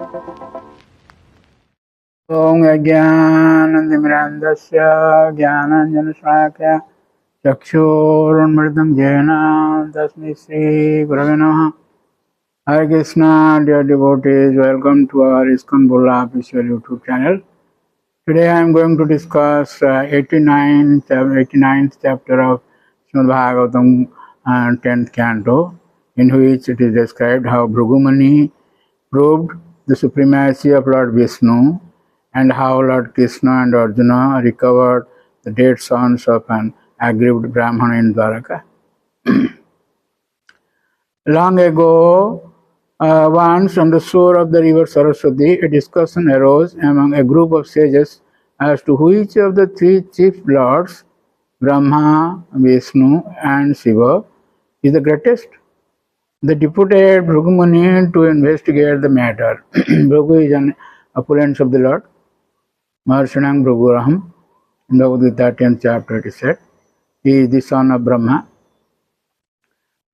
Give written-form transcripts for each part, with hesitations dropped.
Om Ajnanandimrandasya Jnananjanasvakya Chakshurunmritam Jena Tasmai Shri Gurave Namaha. Hare Krishna, dear devotees, welcome to our ISKCON Bulla official YouTube channel. Today I am going to discuss 89th chapter of Srimad Bhagavatam, 10th canto, in which it is described how Bhrigu Muni proved the supremacy of Lord Vishnu and how Lord Krishna and Arjuna recovered the dead sons of an aggrieved Brahmana in Dwaraka. Long ago, once on the shore of the river Saraswati, a discussion arose among a group of sages as to which of the three chief lords, Brahma, Vishnu and Shiva, is the greatest. They deputed Bhrigu Muni to investigate the matter. Bhrigu is an opulence of the Lord. Maharshanang Bhriguraham, in Bhagavad Gita 10th chapter it is said, he is the son of Brahma.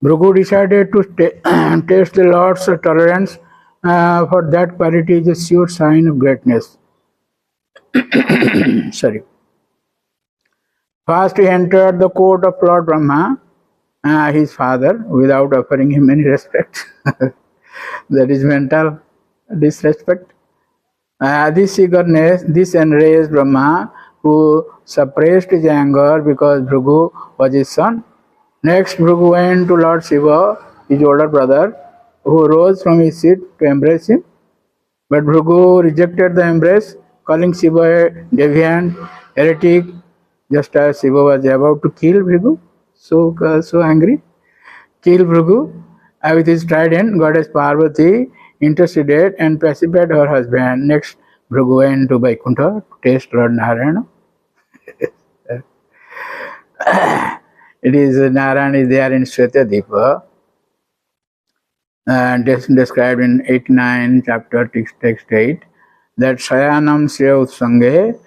Bhrigu decided to test the Lord's tolerance, for that quality is a sure sign of greatness. Sorry. First he entered the court of Lord Brahma, his father, without offering him any respect. That is mental disrespect. This eagerness, this enraged Brahma, who suppressed his anger because Bhrigu was his son. Next, Bhrigu went to Lord Shiva, his older brother, who rose from his seat to embrace him. But Bhrigu rejected the embrace, calling Shiva a deviant, heretic, just as Shiva was about to kill Bhrigu. So angry. Kill Bhrigu. With his trident, Goddess Parvati interceded and pacified her husband. Next, Bhrigu went to Vaikuntha to taste Lord Narayana. It is Narayana is there in Shvetadipa, described in 89 chapter text 8, that Shayanam Shreya Utsange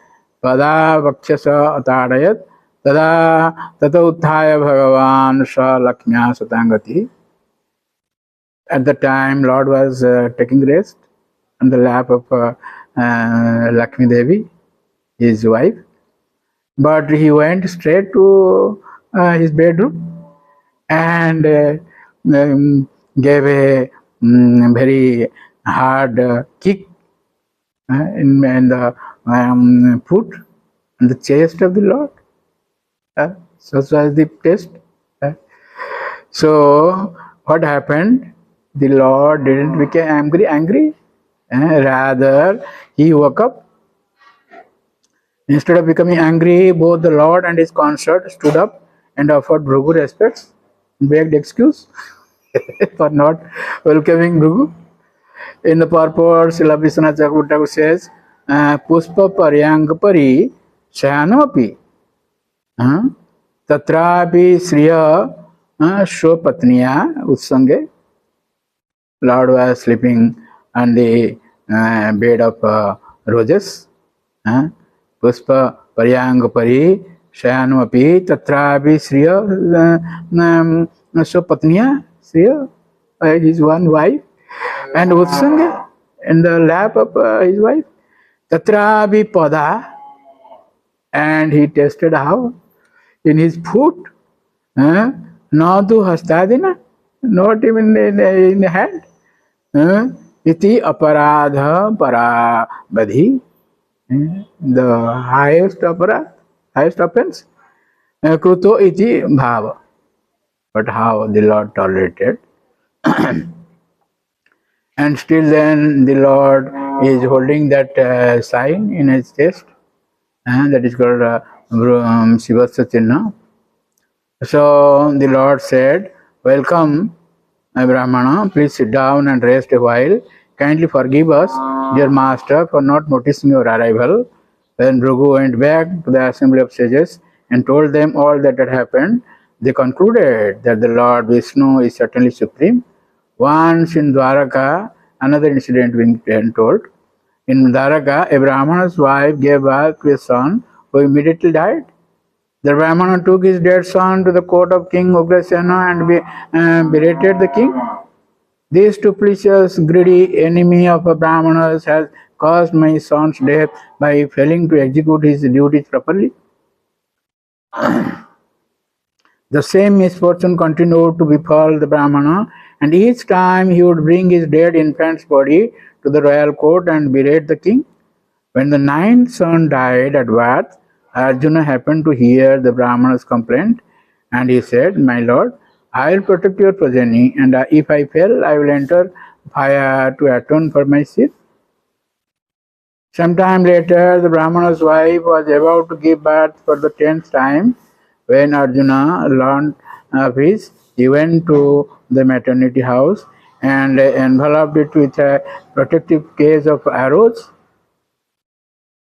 Pada Vakshasa Atadayat Tada Tata Uthaya Bhagavan Sa Lakshmya Satangati. At the time, Lord was taking rest on the lap of Lakshmi Devi, his wife. But he went straight to his bedroom and gave a very hard kick in the foot and the chest of the Lord. Such was the test. So what happened? The Lord didn't become angry. Rather, he woke up. Instead of becoming angry, both the Lord and his consort stood up and offered Bhrigu respects, begged excuse for not welcoming Bhrigu. In the purport, Srila Vishwanath Chakravarti says, Pushpa paryang pari shayanopi tatrapi sriya shopatniya utsange. Lord was sleeping on the bed of roses. Pushpa paryang pari shayanopi tatrapi sriya shopatniya, sriya, his one wife, and utsange, in the lap of his wife. Tatrapi pada, and he tested how? In his foot. Nadu hastadina, not even in the hand. Iti aparadha parabadhi, the highest aparadh, highest offense. Kruto iti bhava. But how the Lord tolerated. And still then the Lord is holding that sign in his chest, that is called Shivasya Chinna. So the Lord said, welcome Brahmana, please sit down and rest a while. Kindly forgive us, dear master, for not noticing your arrival. When Bhrigu went back to the assembly of sages and told them all that had happened, they concluded that the Lord Vishnu is certainly supreme. Once in Dwaraka, another incident being told. In Dwaraka, a Brahmana's wife gave birth to a son who immediately died. The Brahmana took his dead son to the court of King Ugrasena and berated the king. This duplicitous, greedy enemy of a Brahmanas has caused my son's death by failing to execute his duties properly. The same misfortune continued to befall the Brahmana, and each time he would bring his dead infant's body to the royal court and berate the king. When the ninth son died at birth, Arjuna happened to hear the Brahmana's complaint, and he said, "My lord, I will protect your progeny, and if I fail, I will enter fire to atone for my sin." Sometime later, the Brahmana's wife was about to give birth for the 10th time. When Arjuna learned of this, he went to the maternity house and enveloped it with a protective case of arrows.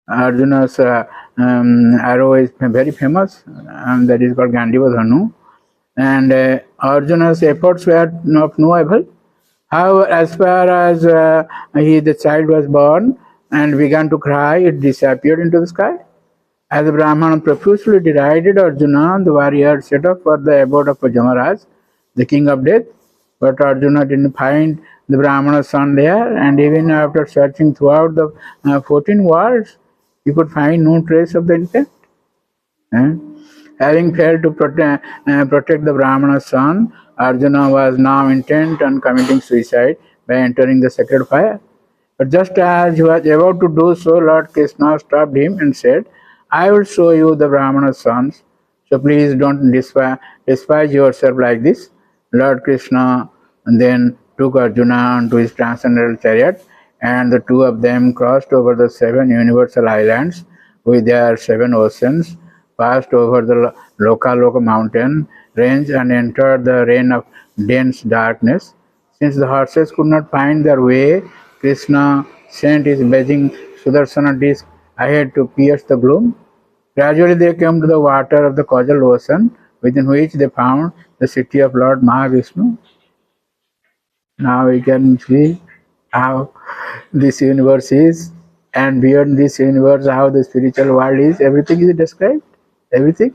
Arjuna's arrow is very famous, and that is called Gandiva Dhanu. And Arjuna's efforts were of no avail. However, as far as the child was born and began to cry, it disappeared into the sky. As the Brahmana profusely derided Arjuna, the warrior set off for the abode of Jamaraj, the king of death. But Arjuna didn't find the Brahmana's son there, and even after searching throughout the 14 worlds, he could find no trace of the infant. Having failed to protect the Brahmana's son, Arjuna was now intent on committing suicide by entering the sacred fire. But just as he was about to do so, Lord Krishna stopped him and said, "I will show you the Brahmana's sons, so please don't despise yourself like this." Lord Krishna then took Arjuna onto his transcendental chariot, and the two of them crossed over the 7 universal islands with their 7 oceans, passed over the Loka mountain range, and entered the reign of dense darkness. Since the horses could not find their way, Krishna sent his blazing Sudarshana disc ahead to pierce the gloom. Gradually they came to the water of the causal ocean, within which they found the city of Lord Mahavishnu. Now we can see how this universe is, and beyond this universe how the spiritual world is. Everything is described, everything,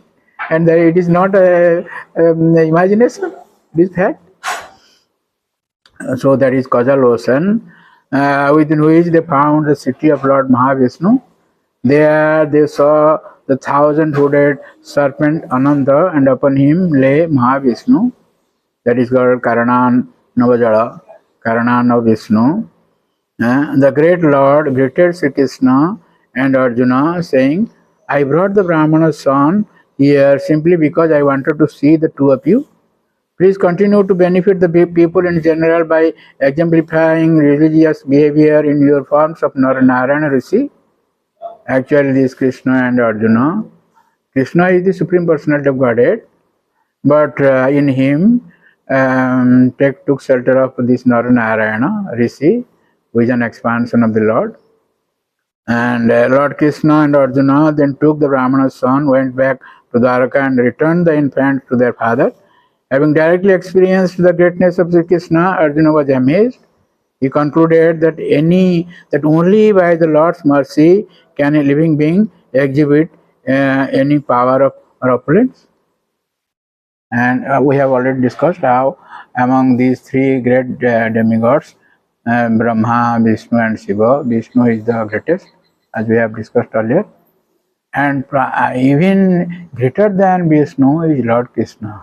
and it is not a imagination, it is fact. So that is causal ocean, within which they found the city of Lord Mahavishnu. There they saw the 1,000-hooded serpent Ananda, and upon him lay Mahavishnu. That is called Karanan Navajala, Karanan of Vishnu. The great Lord greeted Sri Krishna and Arjuna, saying, "I brought the Brahmana's son here simply because I wanted to see the two of you. Please continue to benefit the people in general by exemplifying religious behavior in your forms of Narayana Rishi." Actually, this Krishna and Arjuna. Krishna is the Supreme Personality of Godhead, but in him took shelter of this Narayana Rishi, who is an expansion of the Lord. And Lord Krishna and Arjuna then took the Brahmana's son, went back to Dwaraka, and returned the infant to their father. Having directly experienced the greatness of Sri Krishna, Arjuna was amazed. He concluded that only by the Lord's mercy can a living being exhibit any power of opulence. And we have already discussed how among these 3 great demigods, Brahma, Vishnu and Shiva, Vishnu is the greatest, as we have discussed earlier. And even greater than Vishnu is Lord Krishna.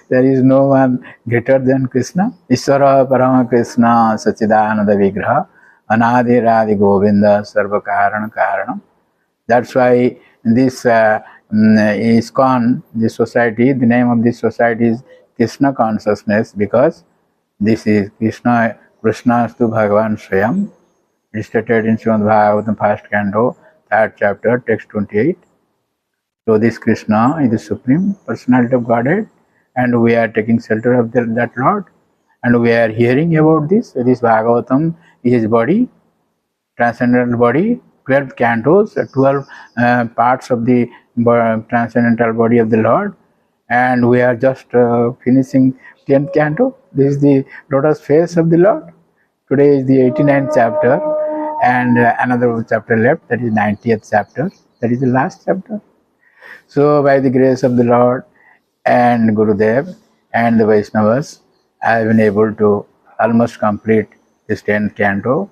There is no one greater than Krishna. Ishvara Parama Krishna Sachidananda Vigraha Anadi Radhi Govinda Sarva Karana Karanam. That's why this ISKCON, this society, the name of this society is Krishna Consciousness, because this is Krishna, Krishnastu Bhagavan Swayam. It is stated in Srimad Bhagavatam 1st canto, 3rd chapter, text 28. So this Krishna is the Supreme Personality of Godhead, and we are taking shelter of that Lord, and we are hearing about this. This Bhagavatam is his body, transcendental body, 12 cantos, 12 parts of the transcendental body of the Lord, and we are just finishing 10th canto. This is the lotus face of the Lord. Today is the 89th chapter, and another chapter left, that is 90th chapter. That is the last chapter. So by the grace of the Lord and Gurudev and the Vaishnavas, I have been able to almost complete this 10th canto.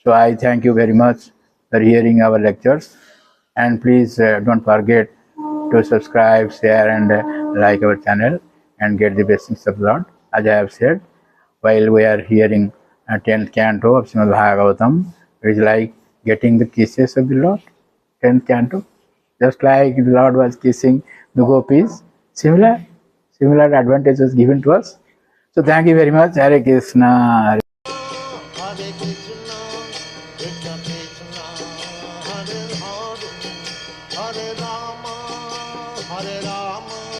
So I thank you very much for hearing our lectures, and please don't forget to subscribe, share, and like our channel and get the blessings of Lord. As I have said, while we are hearing 10th canto of Srimad Bhagavatam, it is like getting the kisses of the Lord. 10th canto, just like the Lord was kissing the gopis, similar advantage was given to us. So thank you very much. Hare Krishna.